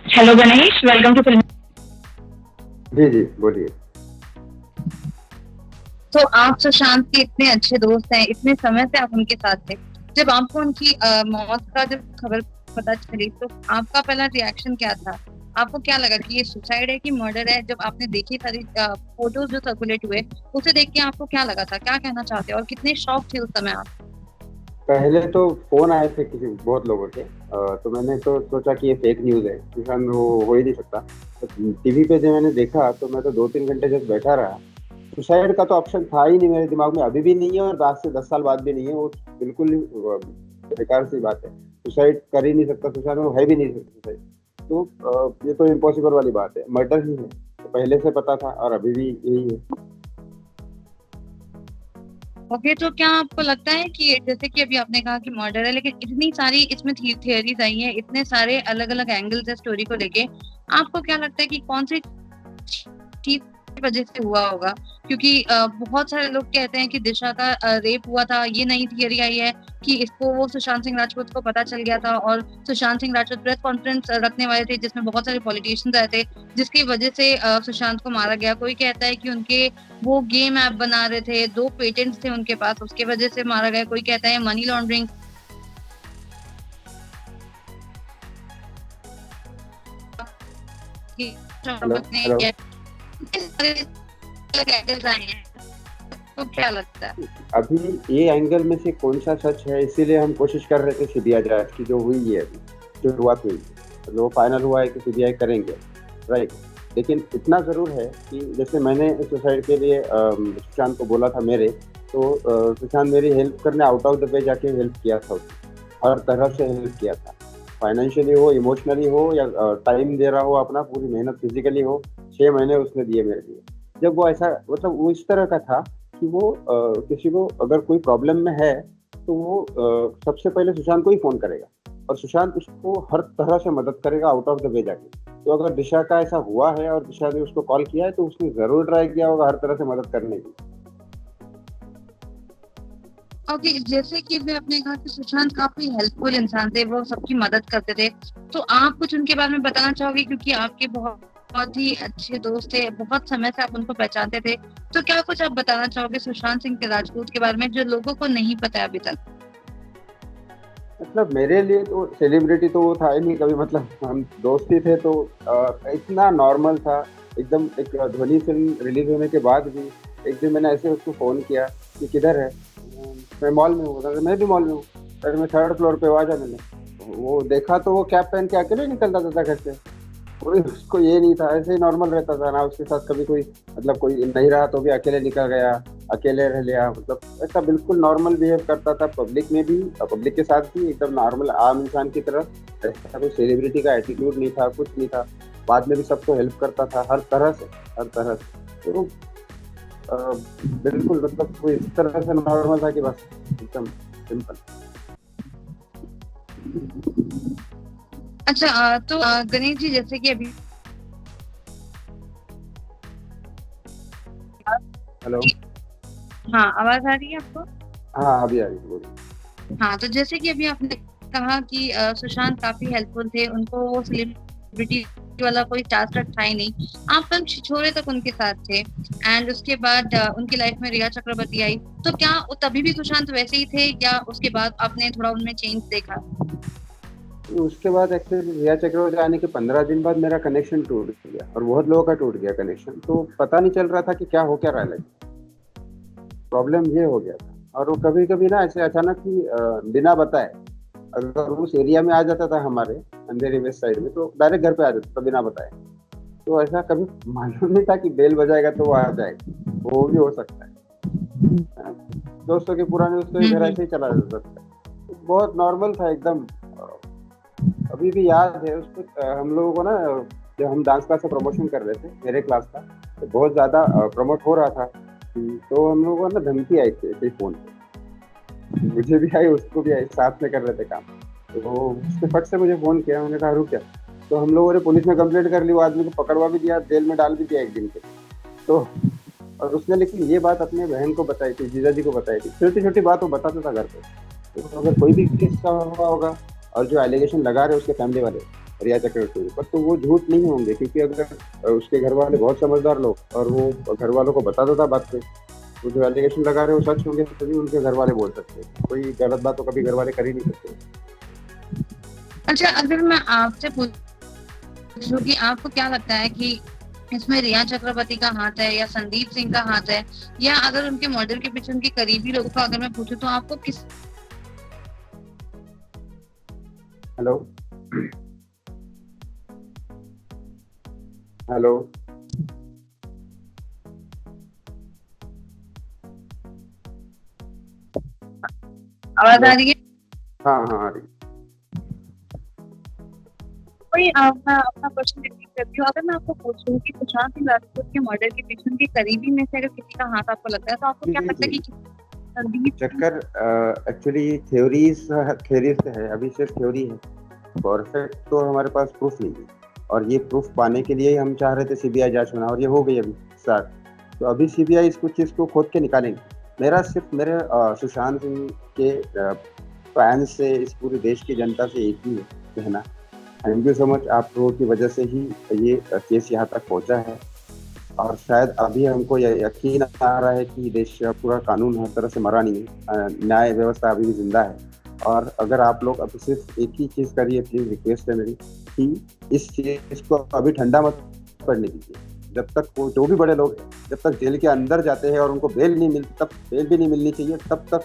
Hello Ganesh, welcome to film. जी जी बोलिए। तो आप सुशांत के इतने अच्छे दोस्त हैं, इतने समय से आप उनके साथ थे। जब आपको उनकी मौत का जब खबर पता चली तो आपका पहला रिएक्शन क्या था? आपको क्या लगा कि ये सुसाइड है कि मर्डर है? जब आपने देखी सारी फोटोज जो सर्कुलेट हुए, उसे देख के आपको क्या लगा था? क्या कहना चाहते हो और कितने शॉक थे उस समय आप? पहले तो फोन आए थे किसी बहुत लोगों के, तो मैंने तो सोचा कि ये फेक न्यूज़ है, सुशांत वो हो ही नहीं सकता। तो टीवी पे जब मैंने देखा तो मैं तो 2-3 घंटे जब बैठा रहा। सुसाइड का तो ऑप्शन था ही नहीं मेरे दिमाग में, अभी भी नहीं है और आज से 10 साल बाद भी नहीं है। वो बिल्कुल ही बेकार सी बात है। सुसाइड कर ही नहीं सकता सुशांत, वो है भी नहीं सकता सुसाइड। तो ये तो इम्पॉसिबल वाली बात है, मर्डर ही है। तो पहले से पता था और अभी भी यही है। ओके, तो क्या आपको लगता है कि जैसे कि अभी आपने कहा कि मर्डर है, लेकिन इतनी सारी इसमें थियरीज आई हैं, इतने सारे अलग अलग एंगल्स है स्टोरी को लेके, आपको क्या लगता है कि कौन सी चीज की वजह से हुआ होगा? क्योंकि बहुत सारे लोग कहते हैं कि दिशा का रेप हुआ था। ये नई थियरी आई है कि इसको वो सुशांत सिंह राजपूत को पता चल गया था और सुशांत सिंह राजपूत प्रेस कॉन्फ्रेंस रखने वाले थे जिसमें बहुत सारे पॉलिटिशियंस आए थे, जिसकी वजह से सुशांत को मारा गया। कोई कहता है कि उनके वो गेम ऐप बना रहे थे, 2 पेटेंट्स थे उनके पास, उसके वजह से मारा गया। कोई कहता है मनी लॉन्ड्रिंग की हेलो ने हेलो। किया। इतने सारे अलग एंगल्स आए हैं, तो क्या लगता है? अभी ये एंगल में से कौन सा सच है, इसीलिए हम कोशिश कर रहे थे सीबीआई जांच की, जो हुई है अभी, शुरुआत हुई है, जो फाइनल हुआ है कि सीबीआई करेंगे, राइट। लेकिन इतना ज़रूर है कि जैसे मैंने सुसाइड के लिए सुशांत को बोला था मेरे, तो सुशांत मेरी हेल्प करने आउट ऑफ द वे जाके हेल्प किया था उसने, हर तरह से हेल्प किया था। फाइनेंशियली हो, इमोशनली हो, या टाइम दे रहा हो अपना, पूरी मेहनत फिजिकली हो, 6 महीने उसने दिए मेरे लिए। जब वो ऐसा, मतलब वो इस तरह का था कि वो किसी को अगर कोई प्रॉब्लम में है तो वो सबसे पहले सुशांत को ही फ़ोन करेगा और सुशांत उसको हर तरह से मदद करेगा आउट ऑफ द वे जाके। तो अगर दिशा का ऐसा हुआ है और दिशा ने उसको कॉल किया है तो उसने ज़रूर ट्राई किया होगा हर तरह से मदद करने की। ओके, जैसे कि मैं आपने कहा कि सुशांत काफी हेल्पफुल इंसान थे, वो सबकी मदद करते थे। तो आप कुछ उनके बारे में बताना चाहोगे? क्योंकि आपके बहुत बहुत ही अच्छे दोस्त थे, बहुत समय से आप उनको पहचानते थे। तो क्या कुछ आप बताना चाहोगे सुशांत सिंह के राजपूत के बारे में जो लोगों को नहीं पता है अभी तक? मतलब मेरे लिए तो सेलिब्रिटी तो वो था ही नहीं कभी, मतलब हम दोस्त ही थे, तो इतना नॉर्मल था एकदम। एक ध्वनि फिल्म रिलीज होने के बाद भी एक दिन मैंने ऐसे उसको फ़ोन किया कि किधर है। मैं मॉल में हूँ। बोला, मैं भी मॉल में हूँ। अरे मैं 3rd फ्लोर पे आ जा। मैंने वो देखा तो वो कैब पहन के अकेले निकलता था घर से। कोई उसको ये नहीं था, ऐसे ही नॉर्मल रहता था ना। उसके साथ कभी कोई, मतलब कोई नहीं रहा तो भी अकेले निकल गया, अकेले रह लिया, मतलब ऐसा बिल्कुल नॉर्मल बिहेव करता था, पब्लिक में भी, पब्लिक के साथ भी एकदम नॉर्मल आम इंसान की तरह। ऐसा कोई सेलिब्रिटी का एटीट्यूड नहीं था, कुछ नहीं था। बाद में भी सबको हेल्प करता था हर तरह से, हर तरह से। तो अ, बिल्कुल, मतलब कोई इस तरह से नॉर्मल था कि बस एकदम सिंपल। अच्छा, तो गणेश जी, जैसे कि अभी हेलो। हाँ, आवाज आ रही है आपको? हाँ अभी आ रही है, बोलिए। हाँ, तो जैसे कि अभी आपने कहा कि सुशांत काफी हेल्पफुल थे, उनको वो सेलिब्रिटी वाला कोई टास्क था ही नहीं। आप फिल्म छिछोरे तक उनके साथ थे एंड उसके बाद उनकी लाइफ में रिया चक्रवर्ती आई। तो क्या तभी भी सुशांत वैसे ही थे या उसके बाद आपने थोड़ा उनमें चेंज देखा? उसके बाद एक्चुअली रिया चक्रवर्ती आने के 15 दिन बाद मेरा कनेक्शन टूट गया और बहुत लोगों का टूट गया कनेक्शन। तो पता नहीं चल रहा था कि क्या हो क्या रहा है। प्रॉब्लम ये हो गया था। और वो कभी कभी ना ऐसे अचानक ही बिना बताए, अगर उस एरिया में आ जाता था हमारे अंधेरी वेस्ट साइड में, तो डायरेक्ट घर पे आ जाता था बिना बताए। तो ऐसा कभी मालूम नहीं था कि बेल बजाएगा तो वो आ जाएगा, वो भी हो सकता है। हाँ, दोस्तों के पुराने दोस्तों के घर हम्म। ऐसे ही चला जाता था। तो बहुत नॉर्मल था एकदम। अभी भी याद है उसको। हम लोगों को ना, जब हम डांस क्लास का प्रमोशन कर रहे थे मेरे क्लास का, तो बहुत ज़्यादा प्रमोट हो रहा था। तो हम लोगों को ना धमकी आई थी ऐसे फ़ोन पे, मुझे भी आई उसको भी आई, साथ में कर रहे थे काम। तो उसने फट से मुझे फ़ोन किया, मैंने कहा रुक जा। तो हम लोगों ने पुलिस में कंप्लेंट कर ली, वो आदमी को पकड़वा भी दिया, जेल में डाल भी दिया 1 दिन के। तो और उसने लेकिन ये बात अपने बहन को बताई थी, जीजा जी को बताई थी। छोटी छोटी बात वो बताता था घर पे। तो अगर कोई भी केस का हुआ होगा और जो एलिगेशन लगा रहे उसके फैमिली वाले, रिया चक्रवर्ती पर, तो वो झूठ नहीं होंगे, क्योंकि अगर उसके घर वाले बहुत समझदार लोग और वो घर वालों को बता देता बात पे, वो जो एलिगेशन लगा रहे हो सच होंगे तभी उनके घर वाले बोल सकते हैं। कोई गलत बात तो कभी घर वाले कर ही नहीं सकते। अच्छा, अगर मैं आपसे पूछूं कि आपको क्या लगता है कि इसमें रिया चक्रवर्ती का हाथ है या संदीप सिंह का हाथ है, या अगर उनके मर्डर के पीछे उनके करीबी लोगों का अगर मैं पूछूं तो आपको किस। हेलो हेलो आवाज हेलो। आ रही है? हाँ हाँ आ रही। कोई मैं अपना क्वेश्चन रिपीट करती हूँ। अगर मैं आपको पूछूं कि सुशांत सिंह राजपूत के मर्डर के पीछे उनके करीबी में से अगर किसी का हाथ आपको लगता है तो आपको क्या जी लगता है जी, कि संदीप सिंह? चक्कर एक्चुअली थ्योरीज थ्योरी से है, अभी सिर्फ थ्योरी है, परफेक्ट तो हमारे पास प्रूफ नहीं है। और ये प्रूफ पाने के लिए ही हम चाह रहे थे सीबीआई जांच बना, और ये हो गई अभी स्टार्ट। तो अभी सीबीआई इसको चीज को खोद के निकालेंगे। मेरा सिर्फ मेरे सुशांत सिंह के फैंस से, इस पूरे देश की जनता से एक ही कहना, थैंक यू सो मच, आप लोगों की वजह से ही ये केस यहाँ तक पहुंचा है। और शायद अभी हमको यकीन आ रहा है कि देश का पूरा कानून हर तरह से मरा नहीं है, न्याय व्यवस्था अभी भी जिंदा है। और अगर आप लोग अब सिर्फ एक ही चीज करिए, प्लीज रिक्वेस्ट है मेरी, कि इस चीज को अभी ठंडा मत पड़ने दीजिए। जब तक वो जो भी बड़े लोग हैं, जब तक जेल के अंदर जाते हैं और उनको बेल नहीं मिलती, तब बेल भी नहीं मिलनी चाहिए, तब तक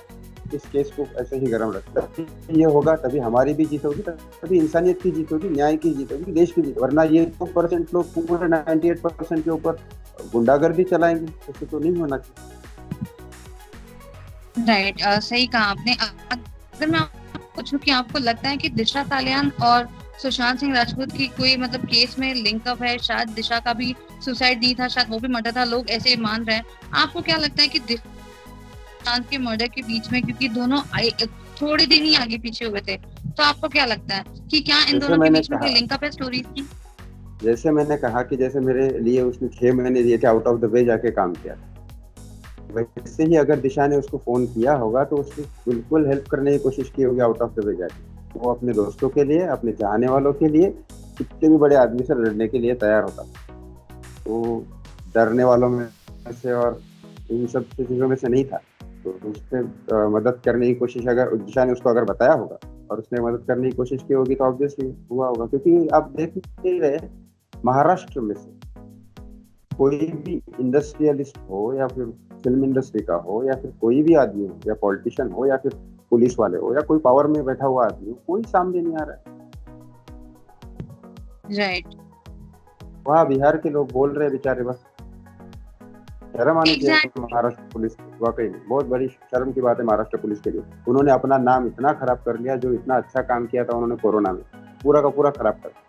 इस केस को ऐसे ही गर्म रखता है। ये होगा तभी हमारी भी जीत होगी, तभी इंसानियत की जीत होगी, न्याय की जीत होगी, देश की जीत। वरना ये 2% लोग पूरे 98% के ऊपर गुंडागर्दी चलाएंगे, ऐसे तो नहीं होना चाहिए। राइट, सही कहा आपने। अगर मैं आपको पूछूं कि आपको लगता है कि दिशा सालियान और सुशांत सिंह राजपूत की कोई मतलब केस में लिंकअप है, शायद दिशा का भी सुसाइड नहीं था, शायद वो भी मर्डर था, लोग ऐसे मान रहे हैं, आपको क्या लगता है कि सुशांत के मर्डर के बीच में, क्योंकि दोनों थोड़े दिन ही आगे पीछे हुए थे, तो आपको क्या लगता है कि क्या इन जैसे दोनों के मैंने बीच में कहा कोई लिंकअप है स्टोरीज की? जैसे मैंने कहा कि जैसे मेरे लिए उसने 6 महीने दिए थे, आउट ऑफ द वे जाके काम किया, वैसे ही अगर दिशा ने उसको फोन किया होगा तो उसने बिल्कुल हेल्प करने की कोशिश की होगी आउट ऑफ द वे जाके। वो अपने दोस्तों के लिए, अपने चाहने वालों के लिए कितने भी बड़े आदमी से लड़ने के लिए तैयार होता। वो डरने वालों में से और इन सब चीजों में से नहीं था। तो उससे मदद करने की कोशिश, अगर दिशा ने उसको अगर बताया होगा और उसने मदद करने की कोशिश की होगी, तो ऑब्वियसली हुआ होगा। क्योंकि आप देख नहीं रहे, महाराष्ट्र में से कोई भी इंडस्ट्रियलिस्ट हो या फिर फिल्म इंडस्ट्री का हो या फिर कोई भी आदमी हो या पॉलिटिशियन हो या फिर पुलिस वाले हो या कोई पावर में बैठा हुआ आदमी हो, कोई सामने नहीं आ रहा है। राइट, वहाँ बिहार के लोग बोल रहे हैं बेचारे, बस शर्म आनी चाहिए एग्जैक्टली। महाराष्ट्र पुलिस की। वाकई में बहुत बड़ी शर्म की बात है महाराष्ट्र पुलिस के लिए। उन्होंने अपना नाम इतना खराब कर लिया, जो इतना अच्छा काम किया था उन्होंने कोरोना में, पूरा का पूरा खराब कर दिया।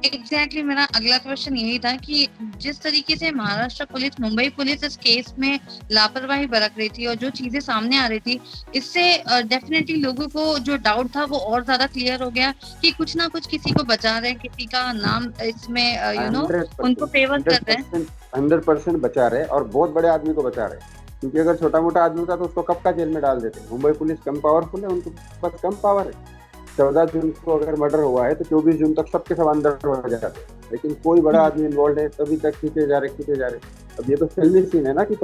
एग्जैक्टली, मेरा अगला क्वेश्चन यही था कि जिस तरीके से महाराष्ट्र पुलिस, मुंबई पुलिस इस केस में लापरवाही बरत रही थी और जो चीजें सामने आ रही थी, इससे डेफिनेटली लोगों को जो डाउट था वो और ज्यादा क्लियर हो गया कि कुछ ना कुछ किसी को बचा रहे हैं, किसी का नाम इसमें उनको फेवर कर रहे हैं। 100% बचा रहे, और बहुत बड़े आदमी को बचा रहे। क्योंकि अगर छोटा मोटा आदमी होता तो उसको कब का जेल में डाल देते। मुंबई पुलिस कम पावरफुल है, उनके पास कम पावर है। 14 जून को अगर मर्डर हुआ है तो 24 जून तक सबके सब अंदर हो जाते, लेकिन कोई बड़ा आदमी इन्वॉल्व है तभी तक खींचे जा रहे। अब ये तो फिल्मी सीन है ना, कि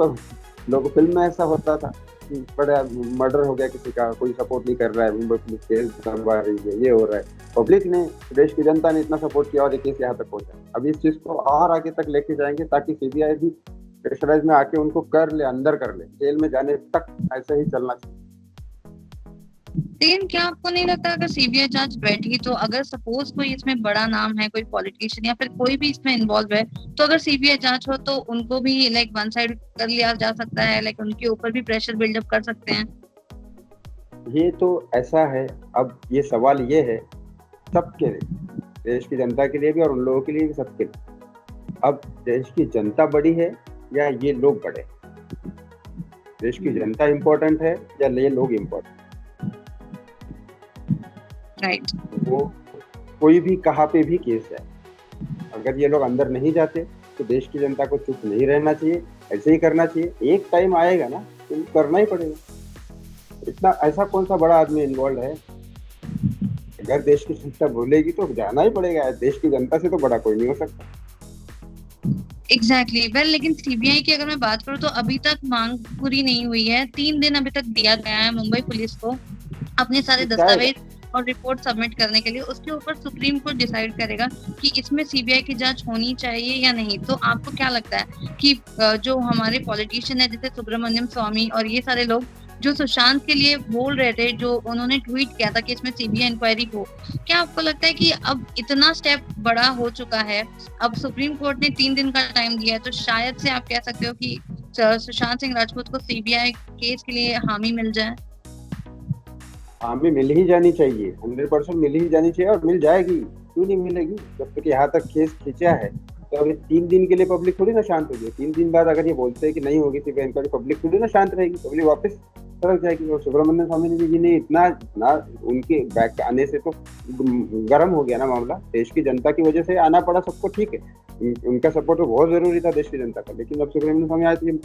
लोगों फिल्म में ऐसा होता था कि बड़ा मर्डर हो गया किसी का, कोई सपोर्ट नहीं कर रहा है, मुंबई पुलिस केस करवा रही है, ये हो रहा है। पब्लिक ने, देश की जनता ने इतना सपोर्ट किया और ये केस यहाँ तक पहुंचा। अब इस चीज को और आगे तक लेके जाएंगे ताकि सीबीआई भी प्रेशराइज में आके उनको कर ले, अंदर कर ले, जेल में जाने तक ऐसे ही चलना चाहिए। लेकिन क्या आपको नहीं लगता अगर सीबीआई जांच बैठी तो, अगर सपोज कोई इसमें बड़ा नाम है, कोई पॉलिटिशियन या फिर कोई भी इसमें इन्वॉल्व है, तो अगर सीबीआई जांच हो तो उनको भी लाइक वन साइड कर लिया जा सकता है, लाइक उनके ऊपर भी प्रेशर बिल्डअप कर सकते हैं? ये तो ऐसा है, अब ये सवाल ये है सबके लिए, देश की जनता के लिए भी और उन लोगों के लिए भी, सबके लिए। अब देश की जनता बड़ी है या ये लोग बड़े? देश की जनता इम्पोर्टेंट है या ये लोग इम्पोर्टेंट? राइट, वो कोई भी कहाँ पे भी केस है, अगर ये लोग अंदर नहीं जाते तो देश की जनता को चुप नहीं रहना चाहिए, ऐसे ही करना चाहिए। एक टाइम आएगा ना तो करना ही पड़ेगा। इतना ऐसा कौन सा बड़ा आदमी इन्वॉल्व है अगर देश की जनता बोलेगी तो जाना ही पड़ेगा, देश की जनता से तो बड़ा कोई नहीं हो सकता। एग्जैक्टली वेल, लेकिन सीबीआई की अगर मैं बात करूँ तो अभी तक मांग पूरी नहीं हुई है। 3 दिन अभी तक दिया गया है मुंबई पुलिस को अपने सारे क्या है, दस्तावेज और रिपोर्ट सबमिट करने के लिए। उसके ऊपर सुप्रीम कोर्ट डिसाइड करेगा कि इसमें सीबीआई की जांच होनी चाहिए या नहीं। तो आपको क्या लगता है कि जो हमारे पॉलिटिशियन है जैसे सुब्रमण्यम स्वामी और ये सारे लोग जो सुशांत के लिए बोल रहे थे, जो उन्होंने ट्वीट किया था कि इसमें सीबीआई इंक्वायरी हो, क्या आपको लगता है कि अब इतना स्टेप बड़ा हो चुका है, अब सुप्रीम कोर्ट ने 3 दिन का टाइम दिया है, तो शायद से आप कह सकते हो कि सुशांत सिंह राजपूत को सीबीआई केस के लिए हामी मिल जाए? हमें मिल ही जानी चाहिए, 100% मिल ही जानी चाहिए और मिल जाएगी। क्यों नहीं मिलेगी? जब तक यहाँ तक केस खींचा है तो अभी 3 दिन के लिए पब्लिक थोड़ी ना शांत होगी। 3 दिन बाद अगर ये बोलते हैं कि नहीं होगी सीबीआई इंक्वायरी, पब्लिक थोड़ी ना शांत रहेगी, पब्लिक वापस सड़क जाएगी। और सुब्रमण्यम स्वामी जी ने इतना ना, उनके बैक आने से तो गर्म हो गया ना मामला, देश की जनता की वजह से आना पड़ा सबको, ठीक है, उनका सपोर्ट तो बहुत जरूरी था देश की जनता का। लेकिन अब सुब्रमण्यम स्वामी आए तो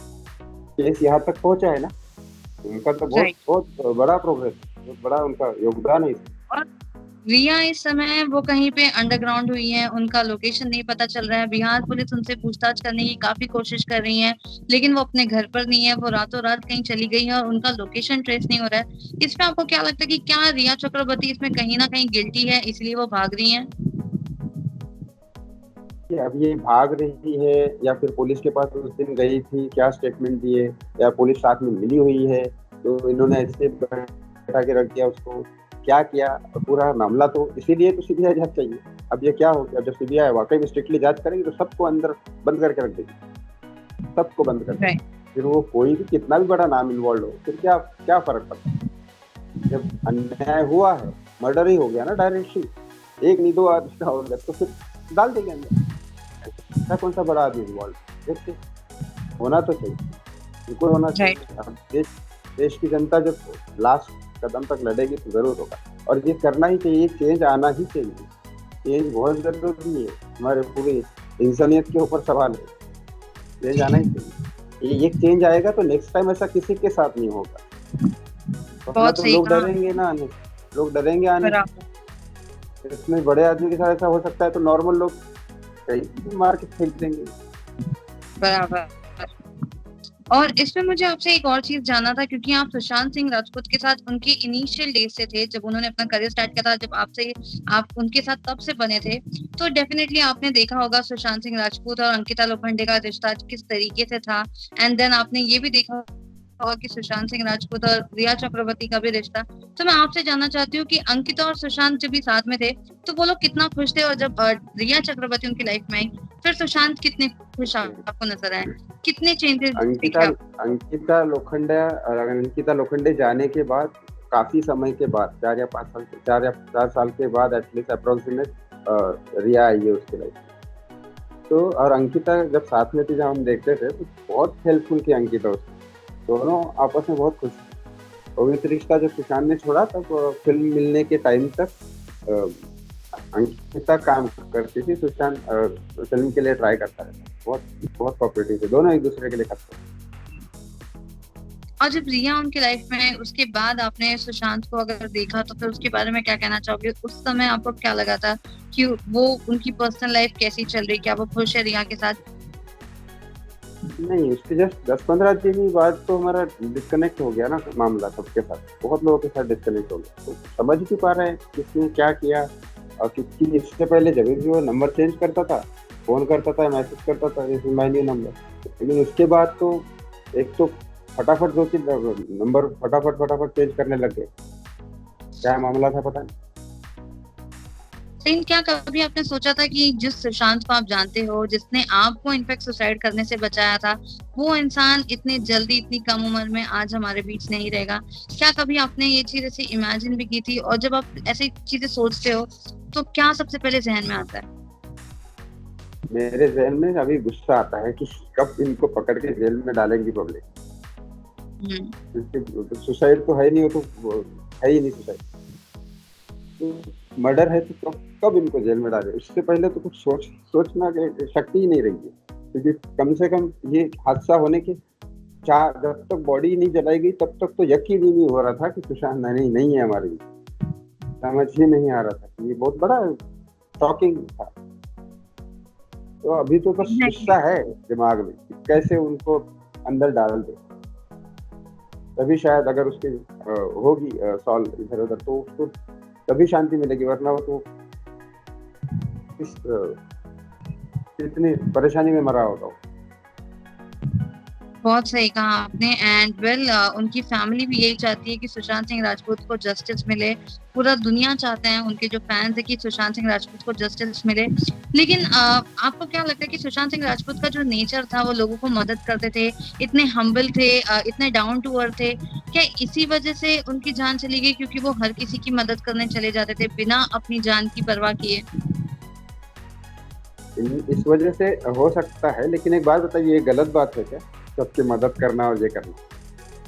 केस यहाँ तक पहुंचा है ना, उनका तो बहुत राइट। बहुत बड़ा प्रोग्रेस, बहुत बड़ा उनका योगदान है। और रिया इस समय वो कहीं पे अंडरग्राउंड हुई है, उनका लोकेशन नहीं पता चल रहा है। बिहार पुलिस उनसे पूछताछ करने की काफी कोशिश कर रही है, लेकिन वो अपने घर पर नहीं है, वो रातों रात कहीं चली गई है और उनका लोकेशन ट्रेस नहीं हो रहा है। इसमें आपको क्या लगता है कि क्या रिया चक्रवर्ती इसमें कहीं ना कहीं गिल्टी है, इसलिए वो भाग रही है? कि अब ये भाग रही है या फिर पुलिस के पास उस दिन गई थी, क्या स्टेटमेंट दिए, या पुलिस साथ में मिली हुई है तो इन्होंने ऐसे बैठा के रख दिया उसको, क्या किया पूरा मामला, तो इसीलिए तो सीबीआई जांच चाहिए। अब ये क्या हो गया, जब सीबीआई वाकई में स्ट्रिक्टली जांच करेगी तो सबको अंदर बंद करके रख देगी, सबको बंद कर देगी। फिर वो कोई भी कितना भी बड़ा नाम इन्वॉल्व हो, फिर क्या क्या फर्क पड़ता है? जब अन्याय हुआ है, मर्डर ही हो गया ना डायरेक्टली, एक नहीं दो आदमी का हो गया, तो फिर डाल देंगे अंदर। ऐसा कौन सा बड़ा आदमी इन्वॉल्व, देखते होना तो चाहिए, बिल्कुल होना चाहिए। अब देश की जनता जब लास्ट कदम तक लड़ेगी तो जरूर होगा, और ये करना ही चाहिए, चेंज आना ही चाहिए। चेंज बहुत जरूरी है, हमारे पूरी इंसानियत के ऊपर सवाल है, चेंज आना ही चाहिए। ये चेंज आएगा तो नेक्स्ट टाइम ऐसा किसी के साथ नहीं होगा। बहुत तो सही लोग कहा। डरेंगे ना आने, लोग डरेंगे आने। बराबर। इसमें बड़े आदमी के साथ ऐसा हो सकता है तो नॉर्मल लोग कहीं मार के फेंक देंगे। बराबर। और इसमें मुझे आपसे एक और चीज जानना था, क्योंकि आप सुशांत सिंह राजपूत के साथ उनके इनिशियल डेज से थे, जब उन्होंने अपना करियर स्टार्ट किया था, जब आपसे आप उनके साथ तब से बने थे, तो डेफिनेटली आपने देखा होगा सुशांत सिंह राजपूत और अंकिता लोखंडे का रिश्ता किस तरीके से था। एंड देन आपने ये भी देखा होगा कि सुशांत सिंह राजपूत और रिया चक्रवर्ती का भी रिश्ता। तो मैं आपसे जानना चाहती हूँ कि अंकिता और सुशांत जब भी साथ में थे तो वो लोग कितना खुश थे, और जब रिया चक्रवर्ती उनकी लाइफ में आई फिर सुशांत कितने खुश आपको नजर आए, कितने चेंजेस अंकिता देखे आप? अंकिता लोखंडे जाने के बाद काफी समय के बाद, 4 या 5 साल के बाद एटलीस्ट अप्रोक्सीमेट रिया आई है उसके लाइफ। तो और अंकिता जब साथ में थी, जब हम देखते थे तो बहुत हेल्पफुल थी अंकिता उसमें, दोनों आपस में बहुत खुश थे। पवित्र रिश्ता जब सुशांत ने छोड़ा तब फिल्म मिलने के टाइम तक अंकिता काम करती थी, सुशांत फिल्म के लिए ट्राई करता रहता, बहुत बहुत कोऑपरेटिव थे दोनों, एक दूसरे के लिए करते थे। और जब रिया उनकी लाइफ में है, उसके बाद आपने सुशांत को अगर देखा तो फिर उसके बारे में क्या कहना चाहोगे? उस समय आपको क्या लगा था कि वो उनकी पर्सनल लाइफ कैसी चल रही, क्या वो खुश है रिया के साथ? नहीं, उसके जस्ट 10-15 दिन बाद तो हमारा डिस्कनेक्ट हो गया ना मामला, सबके साथ, बहुत लोगों के साथ डिस्कनेक्ट हो गया। तो समझ नहीं पा रहे हैं किसने क्या किया, और किसकी। इससे पहले जब भी वो नंबर चेंज करता था, फोन करता था, मैसेज करता था, इज माय न्यू नंबर, लेकिन उसके बाद तो एक तो फटाफट 2-3 नंबर फटाफट चेंज करने लग गए। क्या मामला था पता नहीं। लेकिन क्या कभी आपने सोचा था कि जिस सुशांत को आप जानते हो, जिसने आपको इनफैक्ट सुसाइड करने से बचाया था, वो इंसान इतने जल्दी इतनी कम उम्र में आज हमारे बीच नहीं रहेगा? क्या कभी आपने ये चीज ऐसे इमेजिन भी की थी? और जब आप ऐसी चीजें सोचते हो तो क्या सबसे पहले जहन में आता है? मेरे जहन में अभी गुस्सा आता है कि कब इनको पकड़ के जेल में डालेंगी पब्लिक। सुसाइड तो है नहीं, वो तो है ही नहीं सुसाइड, तो मर्डर है, तो कब इनको जेल में डाले? उससे पहले तो कुछ सोचना शक्ति ही नहीं रही है, क्योंकि कम से कम ये हादसा होने के जब तक बॉडी नहीं जलाई गई तब तक तो यकीन ही नहीं हो रहा था कि सुशांत नहीं है हमारे लिए। समझ ही नहीं आ रहा था कि ये बहुत बड़ा शॉकिंग था। तो अभी तो बस एग्जैक्टली। गुस्सा है दिमाग में कि कैसे उनको अंदर डाल दे, तभी शायद अगर उसकी होगी सॉल्व इधर उधर तो उसको तभी शांति मिलेगी, वरना वो तो इस इतनी परेशानी में मरा होगा। बहुत सही कहा आपने। एंड वेल उनकी फैमिली भी यही चाहती है कि सुशांत सिंह राजपूत को जस्टिस मिले। पूरा दुनिया चाहते हैं, उनके जो फैंस है, कि सुशांत सिंह राजपूत को जस्टिस मिले। लेकिन आपको क्या लगता है कि सुशांत सिंह राजपूत का जो नेचर था, वो लोगों को मदद करते थे, इतने हम्बल थे, इतने डाउन टू अर्थ थे, क्या इसी वजह से उनकी जान चली गई, क्योंकि वो हर किसी की मदद करने चले जाते थे बिना अपनी जान की परवाह किए? इस वजह से हो सकता है, लेकिन एक बात बताइए, ये गलत बात है क्या सबकी मदद करना और ये करना?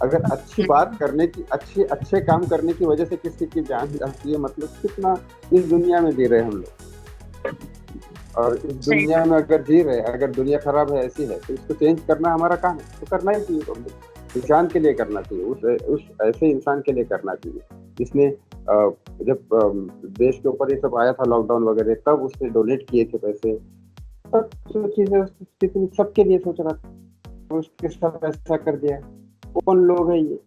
अगर अच्छी बात करने की, अच्छे काम करने की वजह से किसी की जान जाती है, मतलब कितना इस दुनिया में जी रहे हम लोग, और इस सही दुनिया में अगर जी रहे, अगर दुनिया खराब है, ऐसी है, तो इसको चेंज करना हमारा काम है, तो करना ही चाहिए। तो इंसान के लिए करना चाहिए, उस ऐसे इंसान के लिए करना चाहिए जिसने जब देश के ऊपर ये सब आया था, लॉकडाउन वगैरह, तब उसने डोनेट किए थे पैसे, सब जो चीजें कितनी सबके लिए सोच रहा था, तो उसके साथ ऐसा कर दिया। कौन लोग है ये?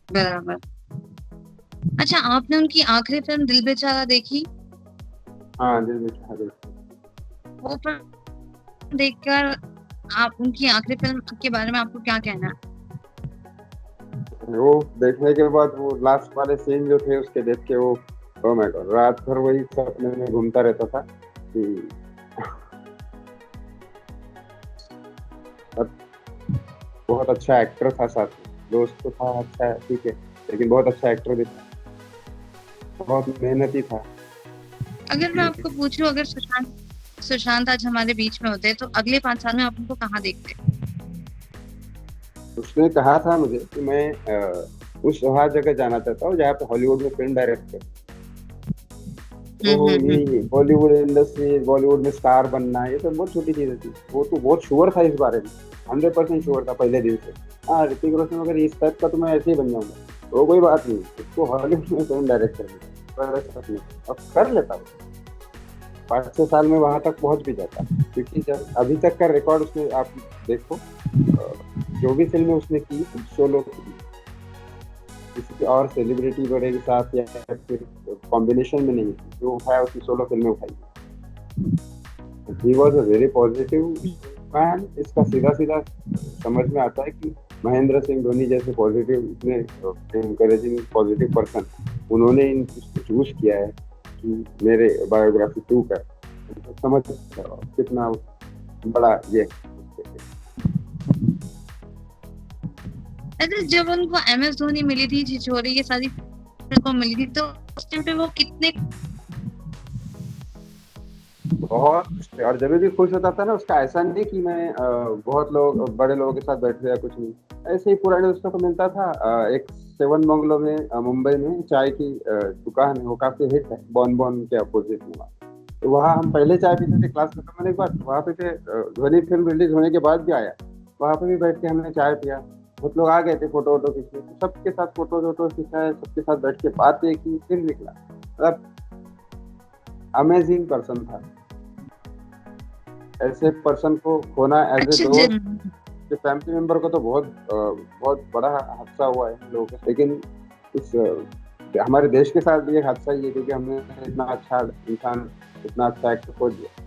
बराबर। अच्छा, आपने उनकी आखिरी फिल्म दिल बेचारा देखी? हाँ, दिल में चाह दिल। वो फिल्म देखकर आप उनकी आखिरी फिल्म के बारे में आपको क्या कहना है? वो देखने के बाद वो लास्ट वाले सीन जो थे उसके देख के वो, ओ माय गॉड, रात भर वही सपने में घूमता रहता था कि बहुत अच्छा एक्टर था, साथ में दोस्त तो था, अच्छा है, ठीक है, लेकिन बहुत अच्छा एक्टर भी था, बहुत मेहनती था। अगर मैं आपको पूछूं, अगर सुशांत आज हमारे बीच में होते तो अगले 5 साल में आप उनको कहाँ देखते? उसने कहा था मुझे कि मैं उस वहाँ जगह जाना चाहता हूँ जहाँ पे हॉलीवुड में फिल्म डायरेक्ट कर, तो ये बॉलीवुड इंडस्ट्री, बॉलीवुड में स्टार बनना, ये सब बहुत छोटी चीजें थी। वो तो बहुत श्योर था इस बारे में, 100% श्योर था पहले दिन से। हाँ, ऋतिक रोशन अगर इस टाइप का, तो मैं ऐसे ही बन जाऊंगा, तो कोई बात नहीं, उसको हॉलीवुड में फिल्म डायरेक्ट करनी, अब कर लेता वो 5-6 साल में वहां तक पहुंच भी जाता। क्योंकि जब अभी तक का रिकॉर्ड उसने आप देखो, जो भी फिल्में उसने की, सोलो की, किसी और सेलिब्रिटी बड़े के साथ या फिर कॉम्बिनेशन में नहीं, जो उठाया उसकी सोलो फिल्में उठाई। He was a very positive man. इसका सीधा सीधा समझ में आता है कि महेंद्र सिंह धोनी जैसे पॉजिटिव, इतने एनकरेजिंग पॉजिटिव पर्सन, उन्होंने इन चूज किया है कि मेरे बायोग्राफी 2 कर, तो समझ कितना बड़ा ये। अरे, जब उनको MS धोनी मिली थी, छिछोरे, ये सारी को मिली थी, तो उस टाइम पे वो कितने बहुत, और जब भी खुश होता था ना, उसका ऐसा नहीं कि मैं बहुत लोग, बड़े लोगों के साथ बैठ गया, कुछ नहीं, ऐसे ही पुराने दोस्तों को मिलता था। एक 7 बंगलो में मुंबई में चाय की दुकान है, वो काफी हिट है, बॉन के अपोजिट में वहाँ। तो वहाँ हम पहले चाय पीते थे, क्लास खत्म होने के बाद वहाँ पे थे। ध्वनि फिल्म रिलीज होने के बाद भी आया, वहाँ पे भी बैठ के हमने चाय पिया। बहुत लोग आ गए थे फोटो वोटो खींचने, तो सबके साथ फोटो वोटो खींचा, सबके साथ बैठ के बातें की, फिर निकला। मतलब अमेजिंग पर्सन था। ऐसे पर्सन को खोना एज ए दोस्त, के फैमिली मेंबर को, तो बहुत बड़ा हादसा हुआ है लोगों के। लेकिन इस हमारे देश के साथ भी एक हादसा ही है, क्योंकि हमने इतना अच्छा इंसान, इतना अच्छा एक्टर खो दिया।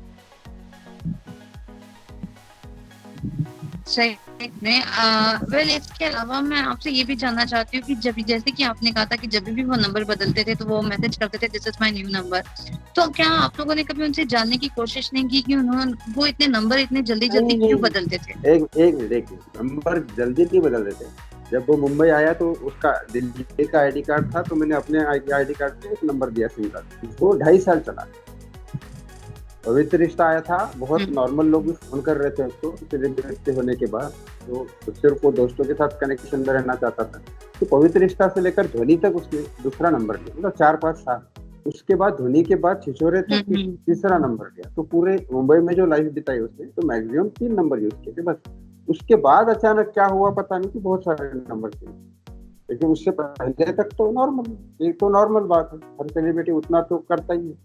सही में। वेल, इसके अलावा मैं आपसे ये भी जानना चाहती हूँ कि जब, जैसे कि आपने कहा था कि जब भी वो नंबर बदलते थे तो वो मैसेज करते थे, this is my new number, तो क्या आप लोगों ने कभी उनसे जानने की कोशिश नहीं की कि उन्होंने वो इतने नंबर इतने जल्दी क्यों बदलते थे? एक नंबर जल्दी नहीं बदल देते। जब वो मुंबई आया तो उसका दिल्ली का आईडी कार्ड था, तो मैंने अपने आईडी कार्ड पे एक नंबर दिया, सिम कार्ड। वो 2.5 साल चला। पवित्र रिश्ता आया था, बहुत नॉर्मल लोग भी फोन कर रहे थे उसको, सेलिब्रिटी होने के बाद, तो सिर्फ वो दोस्तों के साथ कनेक्शन में रहना चाहता था। तो पवित्र रिश्ता से लेकर ध्वनि तक उसने दूसरा नंबर लिया, मतलब 4-5 साल। उसके बाद ध्वनि के बाद छिछोरे तक तीसरा नंबर लिया। तो पूरे मुंबई में जो लाइफ बिताई उसने, तो मैक्सिमम 3 नंबर यूज किए थे बस। उसके बाद अचानक क्या हुआ पता नहीं, कि बहुत सारे नंबर थे। लेकिन उससे पहले तक तो नॉर्मल, ये तो नॉर्मल बात है, हर सेलिब्रिटी उतना तो करता ही है।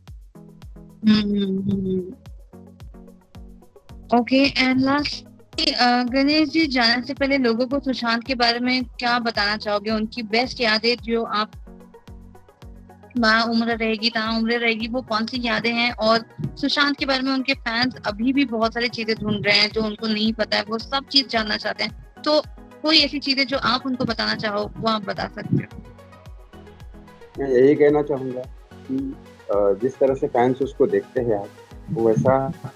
Okay and last Ganesh ji, जाने से पहले लोगों को सुशांत के बारे में क्या बताना चाहोगे? उनकी बेस्ट यादें जो आप उम्र रहेगी तहाँ उम्र रहेगी, वो कौन सी यादें हैं? और सुशांत के बारे में उनके फैंस अभी भी बहुत सारी चीजें ढूंढ रहे हैं जो उनको नहीं पता है, वो सब चीज जानना चाहते हैं। तो कोई ऐसी चीजें जो आप उनको बताना चाहो वो आप बता सकते हो। मैं यही कहना चाहूंगा कि जिस तरह से फैंस उसको देखते हैं आज, वो वैसा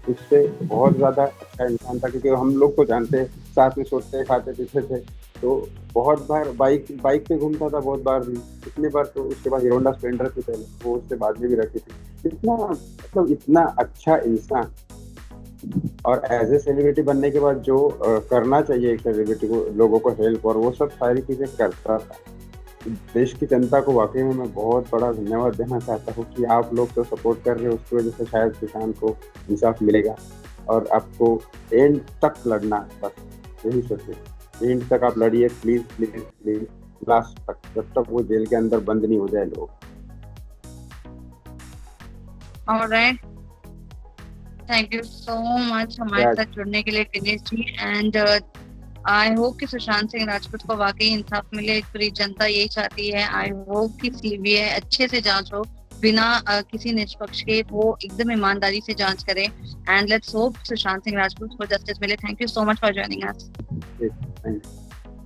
उससे बहुत ज्यादा अच्छा इंसान था, क्योंकि हम लोग को जानते हैं, साथ में सोते खाते पीते थे, तो बहुत बार बाइक पे घूमता था, बहुत बार भी, कितनी बार। तो उसके बाद हीरो होंडा स्प्लेंडर थी पहले, वो उससे बाद में भी रखी थी। इतना मतलब इतना अच्छा इंसान, और एज ए सेलिब्रिटी बनने के बाद जो करना चाहिए एक सेलिब्रिटी को, लोगों को हेल्प और वो सब सारी चीजें करता था। देश की जनता को वाकई में मैं बहुत बड़ा धन्यवाद देना चाहता हूँ कि आप लोग तो सपोर्ट कर रहे हो, उसकी वजह से शायद किसान को इंसाफ मिलेगा। और आपको एंड तक लड़ना, बस यही सोचिए, एंड तक आप लड़िए, प्लीज प्लीज प्लीज, लास्ट तक, जब तक वो जेल के अंदर बंद नहीं हो जाए लोग। Alright, thank you so much हमारे साथ जुड़ने के लिए Ganesh ji. And I hope कि सुशांत सिंह राजपूत को वाकई इंसाफ मिले, पूरी जनता यही चाहती है। आई होप कि सीबीआई अच्छे से जांच हो, बिना किसी निष्पक्ष के, वो एकदम ईमानदारी से जांच करे। And let's hope Sushant Singh Rajput को जस्टिस मिले। Thank you so much for joining us. Thank you.